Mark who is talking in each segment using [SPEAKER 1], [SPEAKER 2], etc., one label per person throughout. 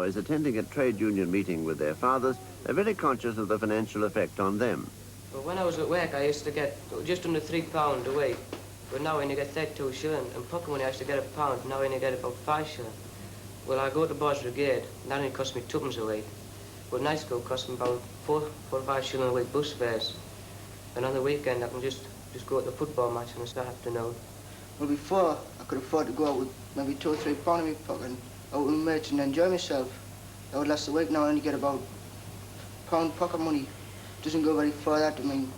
[SPEAKER 1] boys attending a trade union meeting with their fathers are very conscious of the financial effect on them.
[SPEAKER 2] Well, when I was at work, I used to get just under £3 a week. But now I only get 32 shillings. And pocket money, I used to get £1. Now I only get about 5 shillings. Well, I go to Boys Brigade, and that only costs me 2pence a week. But night school costs me about 4 or 5 shillings a week bus fares. And on the weekend, I can just go to the football match on a Saturday afternoon.
[SPEAKER 3] Well, before, I could afford to go out with maybe £2 or £3 in my pocket, out with mates and enjoy myself. That would last a week. Now I only get about £1 pocket money. Doesn't go very far, that. I mean,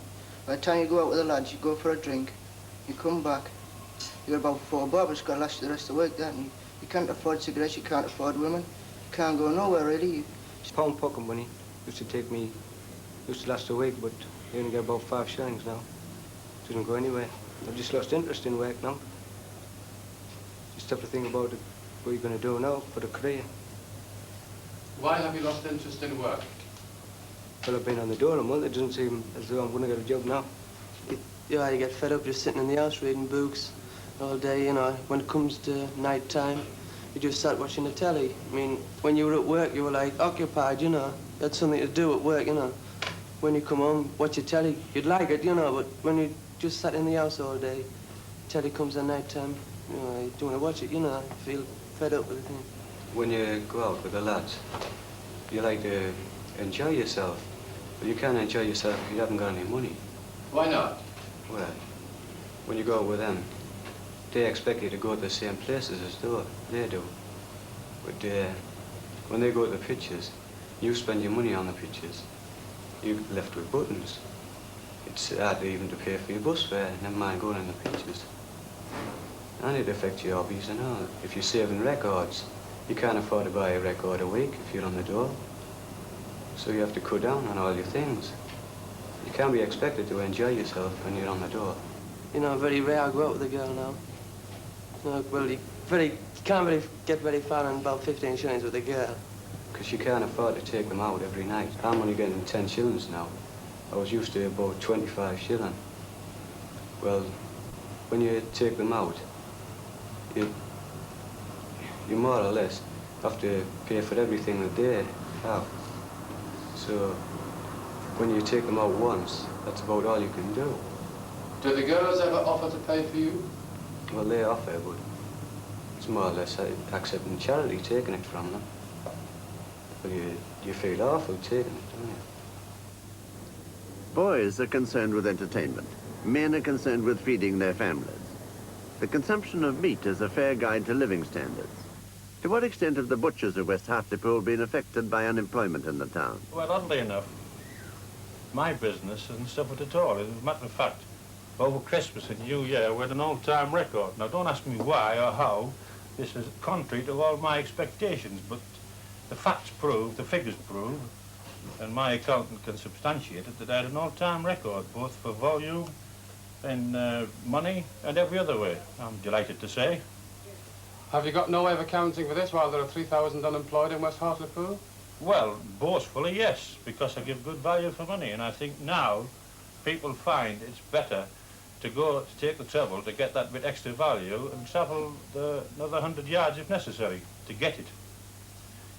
[SPEAKER 3] by the time you go out with the lads, you go for a drink, you come back, you get about 4 bob. It's got to last you the rest of the week, that. And you can't afford cigarettes, you can't afford women, you can't go nowhere, really.
[SPEAKER 4] £1 pocket money used to last a week, but you only get about 5 shillings now. It doesn't go anywhere. I've just lost interest in work now. Just have to think about it, what you're going to do now for the career.
[SPEAKER 5] Why have you lost interest in work?
[SPEAKER 4] Well, I've been on the door a month. It doesn't seem as though I'm going to get a job now.
[SPEAKER 2] Yeah, you get fed up just sitting in the house reading books all day, you know. When it comes to night time, you just start watching the telly. I mean, when you were at work, you were like occupied, you know. You had something to do at work, you know. When you come home, watch your telly, you'd like it, you know, but when you just sat in the house all day, telly comes at night time, you know, you don't want to watch it, you know. You feel fed up with the thing.
[SPEAKER 4] When you go out with the lads, you like to enjoy yourself. But you can't enjoy yourself if you haven't got any money.
[SPEAKER 5] Why not?
[SPEAKER 4] Well, when you go out with them, they expect you to go to the same places as they do. But when they go to the pictures, you spend your money on the pictures. You're left with buttons. It's hard even to pay for your bus fare, never mind going in the pictures. And it affects your hobbies and all. If you're saving records, you can't afford to buy a record a week if you're on the door. So you have to cut down on all your things. You can't be expected to enjoy yourself when you're on the door.
[SPEAKER 2] You know, very rare I go out with a girl now. You know, well, you can't really get very far on about 15 shillings with a girl.
[SPEAKER 4] Because you can't afford to take them out every night. I'm only getting 10 shillings now. I was used to about 25 shillings. Well, when you take them out, you more or less have to pay for everything that they have. So when you take them out once, that's about all you can do.
[SPEAKER 5] Do the girls ever offer to pay for you?
[SPEAKER 4] Well, they offer, but it's more or less accepting charity, taking it from them. Well, you feel awful taking it, don't you?
[SPEAKER 1] Boys are concerned with entertainment. Men are concerned with feeding their families. The consumption of meat is a fair guide to living standards. To what extent have the butchers of West Hartlepool been affected by unemployment in the town?
[SPEAKER 6] Well, oddly enough, my business hasn't suffered at all. As a matter of fact, over Christmas and New Year, we had an all-time record. Now, don't ask me why or how. This is contrary to all my expectations, but the facts prove, the figures prove, and my accountant can substantiate it, that I had an all-time record, both for volume and money and every other way, I'm delighted to say.
[SPEAKER 5] Have you got no way of accounting for this while there are 3,000 unemployed in West Hartlepool?
[SPEAKER 6] Well, boastfully, yes, because I give good value for money, and I think now people find it's better to take the trouble to get that bit extra value and travel another 100 yards if necessary to get it.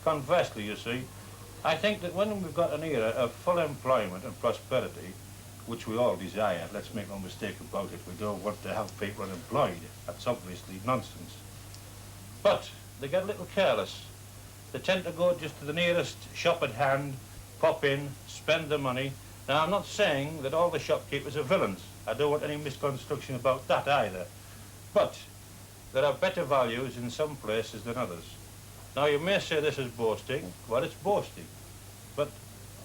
[SPEAKER 6] Conversely, you see, I think that when we've got an era of full employment and prosperity, which we all desire, let's make no mistake about it, we don't want to have people unemployed. That's obviously nonsense. But they get a little careless. They tend to go just to the nearest shop at hand, pop in, spend the money. Now, I'm not saying that all the shopkeepers are villains. I don't want any misconstruction about that either. But there are better values in some places than others. Now, you may say this is boasting. Well, it's boasting. But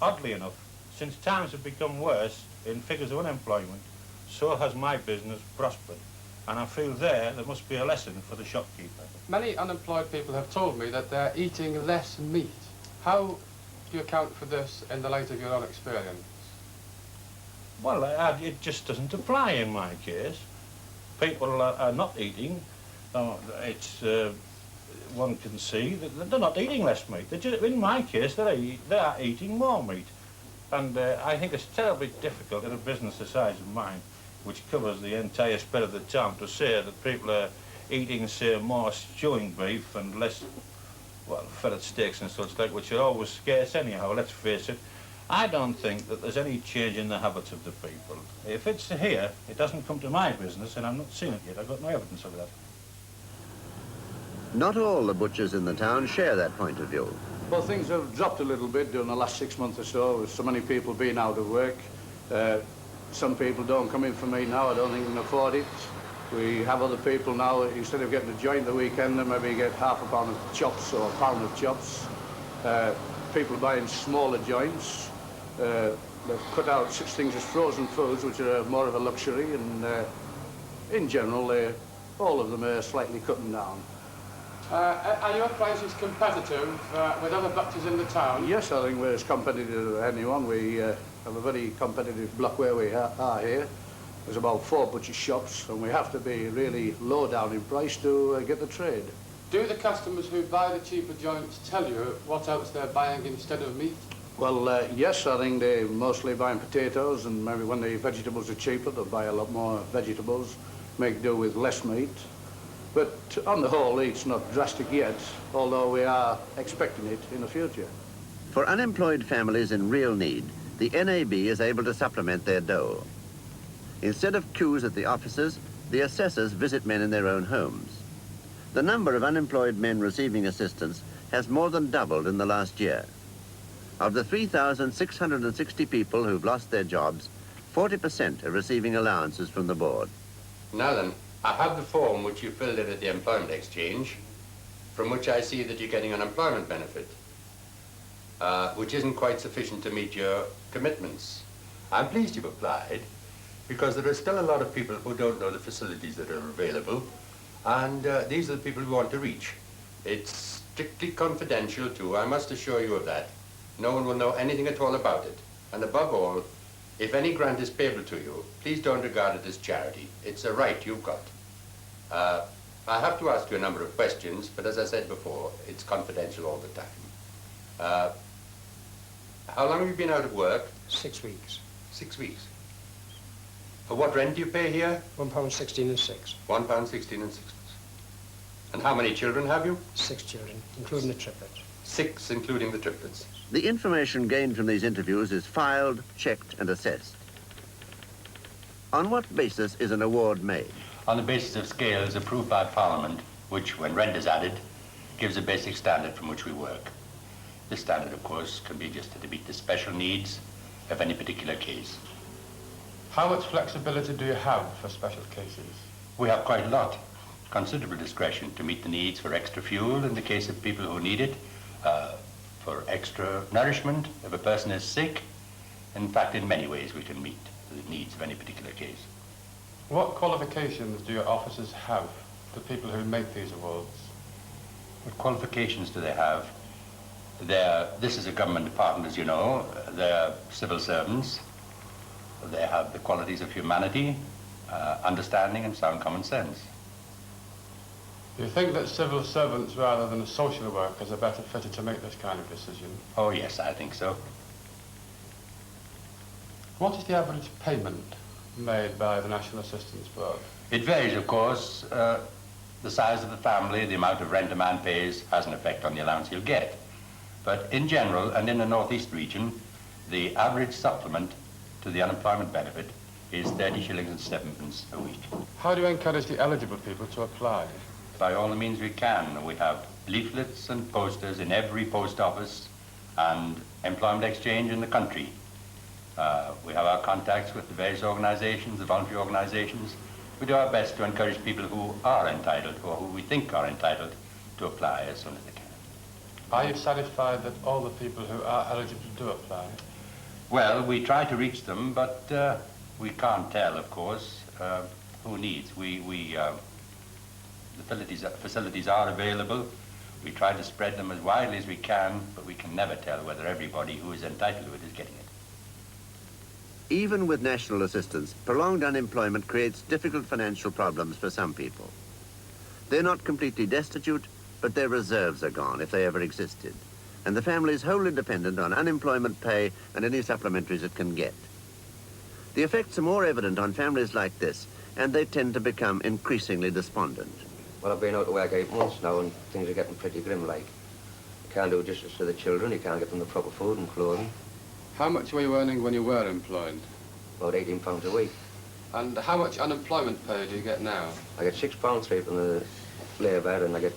[SPEAKER 6] oddly enough, since times have become worse in figures of unemployment, so has my business prospered. And I feel there must be a lesson for the shopkeeper.
[SPEAKER 5] Many unemployed people have told me that they're eating less meat. How do you account for this in the light of your own experience?
[SPEAKER 6] Well, it just doesn't apply in my case. People are not eating. One can see that they're not eating less meat. In my case, they are eating more meat. And I think it's terribly difficult in a business the size of mine, which covers the entire spread of the town, to say that people are eating, say, more stewing beef and less well, fillet steaks and such like, which are always scarce anyhow, let's face it. I don't think that there's any change in the habits of the people. If it's here, it doesn't come to my business, and I'm not seeing it yet. I've got no evidence of that.
[SPEAKER 1] Not all the butchers in the town share that point of view.
[SPEAKER 7] Well, things have dropped a little bit during the last 6 months or so, with so many people being out of work. Some people don't come in for meat now, I don't think they can afford it. We have other people now, instead of getting a joint the weekend, they maybe get half a pound of chops or a pound of chops. People buying smaller joints. They've cut out such things as frozen foods, which are more of a luxury, and in general, all of them are slightly cutting down.
[SPEAKER 5] Are your prices competitive with other butchers in the town?
[SPEAKER 7] Yes, I think we're as competitive as anyone. We have a very competitive block where we are here. There's about 4 butcher shops, and we have to be really low down in price to get the trade.
[SPEAKER 5] Do the customers who buy the cheaper joints tell you what else they're buying instead of meat?
[SPEAKER 7] Well, yes, I think they're mostly buying potatoes, and maybe when the vegetables are cheaper, they'll buy a lot more vegetables, make do with less meat. But on the whole, it's not drastic yet, although we are expecting it in the future.
[SPEAKER 1] For unemployed families in real need, the NAB is able to supplement their dole. Instead of queues at the offices, the assessors visit men in their own homes. The number of unemployed men receiving assistance has more than doubled in the last year. Of the 3,660 people who've lost their jobs, 40% are receiving allowances from the board.
[SPEAKER 8] Now then, I have the form which you filled in at the Employment Exchange, from which I see that you're getting an unemployment benefit, which isn't quite sufficient to meet your commitments. I'm pleased you've applied, because there are still a lot of people who don't know the facilities that are available, and these are the people we want to reach. It's strictly confidential, too. I must assure you of that. No one will know anything at all about it. And above all, if any grant is payable to you, please don't regard it as charity. It's a right you've got. I have to ask you a number of questions, but as I said before, it's confidential all the time. How long have you been out of work?
[SPEAKER 9] 6 weeks.
[SPEAKER 8] 6 weeks. What rent do you pay here?
[SPEAKER 9] £1.16 and 6.
[SPEAKER 8] £1.16 and 6. And how many children have you?
[SPEAKER 9] 6 children, including the triplets.
[SPEAKER 8] 6, including the triplets.
[SPEAKER 1] The information gained from these interviews is filed, checked, and assessed. On what basis is an award made?
[SPEAKER 10] On the basis of scales approved by Parliament, which, when rent is added, gives a basic standard from which we work. This standard, of course, can be adjusted to meet the special needs of any particular case.
[SPEAKER 5] How much flexibility do you have for special cases?
[SPEAKER 10] We have quite a lot. Considerable discretion to meet the needs for extra fuel in the case of people who need it, for extra nourishment if a person is sick. In fact, in many ways we can meet the needs of any particular case.
[SPEAKER 5] What qualifications do your officers have, the people who make these awards?
[SPEAKER 10] What qualifications do they have? This is a government department, as you know. They're civil servants. They have the qualities of humanity, understanding, and sound common sense.
[SPEAKER 5] Do you think that civil servants rather than social workers are better fitted to make this kind of decision?
[SPEAKER 10] Oh, yes, I think so.
[SPEAKER 5] What is the average payment made by the National Assistance Board?
[SPEAKER 10] It varies, of course. The size of the family, the amount of rent a man pays has an effect on the allowance he'll get. But in general, and in the northeast region, the average supplement to the unemployment benefit is 30 shillings and 7pence a week.
[SPEAKER 5] How do you encourage the eligible people to apply?
[SPEAKER 10] By all the means we can. We have leaflets and posters in every post office and employment exchange in the country. We have our contacts with the various organizations, the voluntary organizations. We do our best to encourage people who are entitled, or who we think are entitled, to apply as soon as they can.
[SPEAKER 5] Are you satisfied that all the people who are eligible do apply?
[SPEAKER 10] Well, we try to reach them, but we can't tell, of course, who needs. The facilities are available. We try to spread them as widely as we can, but we can never tell whether everybody who is entitled to it is getting it.
[SPEAKER 1] Even with national assistance, prolonged unemployment creates difficult financial problems for some people. They're not completely destitute, but their reserves are gone, if they ever existed, and the family is wholly dependent on unemployment pay and any supplementaries it can get. The effects are more evident on families like this, and they tend to become increasingly despondent.
[SPEAKER 11] Well, I've been out of work 8 months now, and things are getting pretty grim, like. can't do justice to the children, you can't get them the proper food and clothing.
[SPEAKER 5] How much were you earning when you were employed?
[SPEAKER 11] About £18 a week.
[SPEAKER 5] And how much unemployment pay do you get now?
[SPEAKER 11] I get £6 from the labour, and it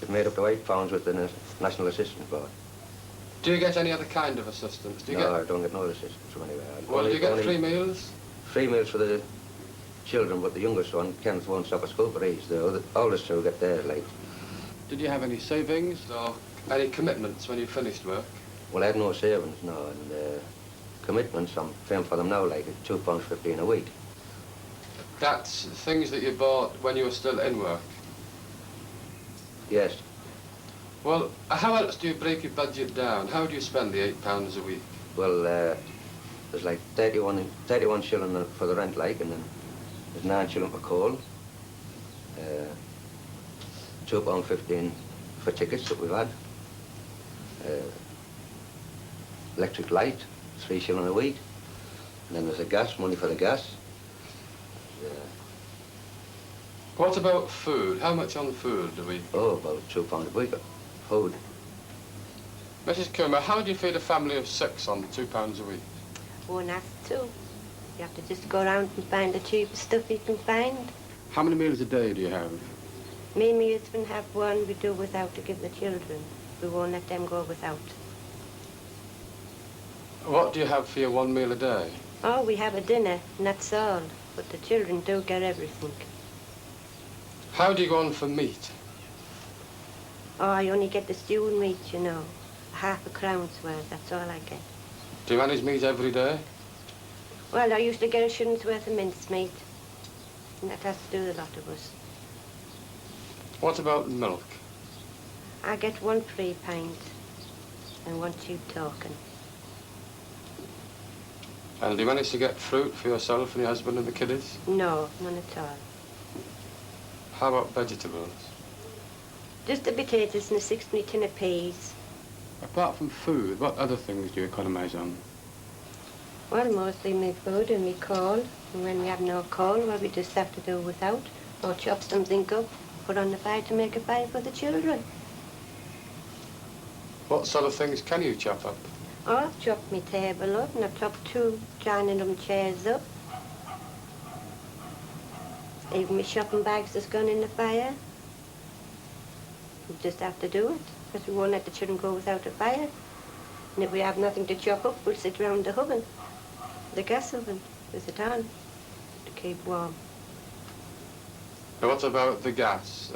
[SPEAKER 11] made up to £8 with the National Assistance Board.
[SPEAKER 5] Do you get any other kind of assistance?
[SPEAKER 11] No, I don't get no assistance from anywhere.
[SPEAKER 5] Well, do you get free meals?
[SPEAKER 11] Free meals for the children, but the youngest one, Kenneth, won't stop at school for these. The oldest two get theirs late.
[SPEAKER 5] Did you have any savings or any commitments when you finished work?
[SPEAKER 11] Well, I had no savings, no, and commitments, I'm paying for them now, like £2.15 a week.
[SPEAKER 5] That's things that you bought when you were still in work?
[SPEAKER 11] Yes.
[SPEAKER 5] Well, how else do you break your budget down? How do you spend the £8 a week?
[SPEAKER 11] Well, there's like 31 shilling for the rent, like, and then there's 9 shilling for coal, £2.15 for tickets that we've had, electric light, 3 shilling a week, and then there's the gas, money for the gas.
[SPEAKER 5] What about food? How much on food do we?
[SPEAKER 11] Oh, about £2 a week. Food.
[SPEAKER 5] Mrs. Coomer, how do you feed a family of 6 on £2 a week?
[SPEAKER 12] One has to. You have to just go around and find the cheapest stuff you can find.
[SPEAKER 5] How many meals a day do you have?
[SPEAKER 12] Me and my husband have one we do without to give the children. We won't let them go without.
[SPEAKER 5] What do you have for your 1 meal a day?
[SPEAKER 12] Oh, we have a dinner, and that's all. But the children do get everything.
[SPEAKER 5] How do you go on for meat?
[SPEAKER 12] Oh, I only get the stewed meat, you know. Half a crown's worth, that's all I get.
[SPEAKER 5] Do you manage meat every day?
[SPEAKER 12] Well, I usually get a shilling's worth of mincemeat. And that has to do with a lot of us.
[SPEAKER 5] What about milk?
[SPEAKER 12] I get 1 free pint and 1 cheap token.
[SPEAKER 5] And do you manage to get fruit for yourself and your husband and the kiddies?
[SPEAKER 12] No, none at all.
[SPEAKER 5] How about vegetables?
[SPEAKER 12] Just the potatoes and a 6-penny tin of peas.
[SPEAKER 5] Apart from food, what other things do you economise on?
[SPEAKER 12] Well, mostly me food and me coal. And when we have no coal, well, we just have to do without. Or chop something up, put on the fire to make a fire for the children.
[SPEAKER 5] What sort of things can you chop up?
[SPEAKER 12] Oh, I've chopped my table up, and I've chopped 2 dining room chairs up. Even my shopping bags that's gone in the fire. We just have to do it, because we won't let the children go without a fire. And if we have nothing to chop up, we'll sit round the oven, the gas oven, with it on, to keep warm.
[SPEAKER 5] But what about the gas?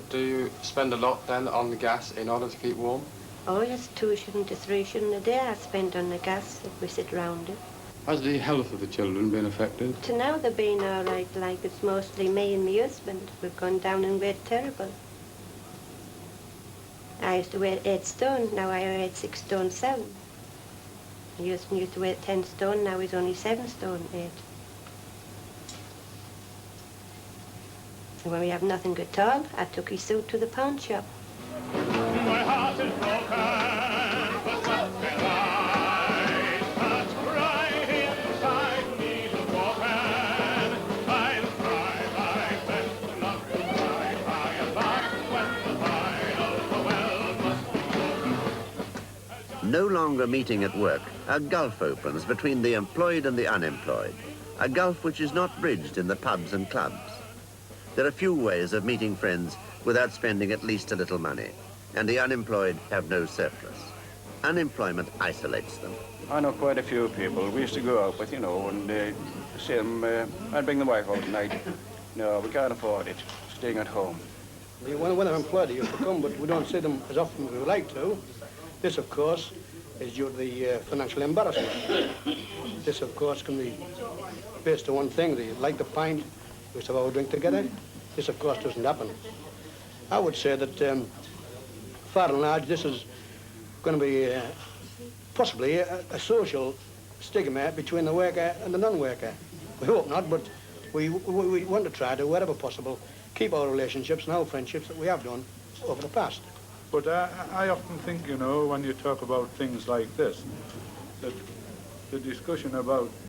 [SPEAKER 5] Do you spend a lot then on the gas in order to keep warm?
[SPEAKER 12] Oh yes, 2 shilling to 3 shilling a day I spend on the gas if we sit round it.
[SPEAKER 5] Has the health of the children been affected?
[SPEAKER 12] To now they're being all right, like it's mostly me and my husband. We've gone down in weight terrible. I used to weigh 8 stone, now I weigh 6 stone 7. My husband used to weigh 10 stone, now he's only 7 stone 8. And when we have nothing at all, I took his suit to the pawn shop.
[SPEAKER 13] My heart is broken, but something lies that's right inside me to broken. I'll cry like this, not real cry by and by, when the tide of the well must be open.
[SPEAKER 1] No longer meeting at work, a gulf opens between the employed and the unemployed. A gulf which is not bridged in the pubs and clubs. There are few ways of meeting friends without spending at least a little money, and the unemployed have no surplus. Unemployment isolates them.
[SPEAKER 7] I know quite a few people we used to go out with, you know, and say them, I'd bring the wife out tonight. No, we can't afford it, staying at home.
[SPEAKER 14] When they're employed, they used to come, but we don't see them as often as we would like to. This, of course, is due to the financial embarrassment. This, of course, can be based on one thing. They like the pint, we used to have our drink together. This, of course, doesn't happen. I would say that, far and large, this is going to be possibly a social stigma between the worker and the non-worker. We hope not, but we want to try to, wherever possible, keep our relationships and our friendships that we have done over the past.
[SPEAKER 6] But I often think, you know, when you talk about things like this, that the discussion about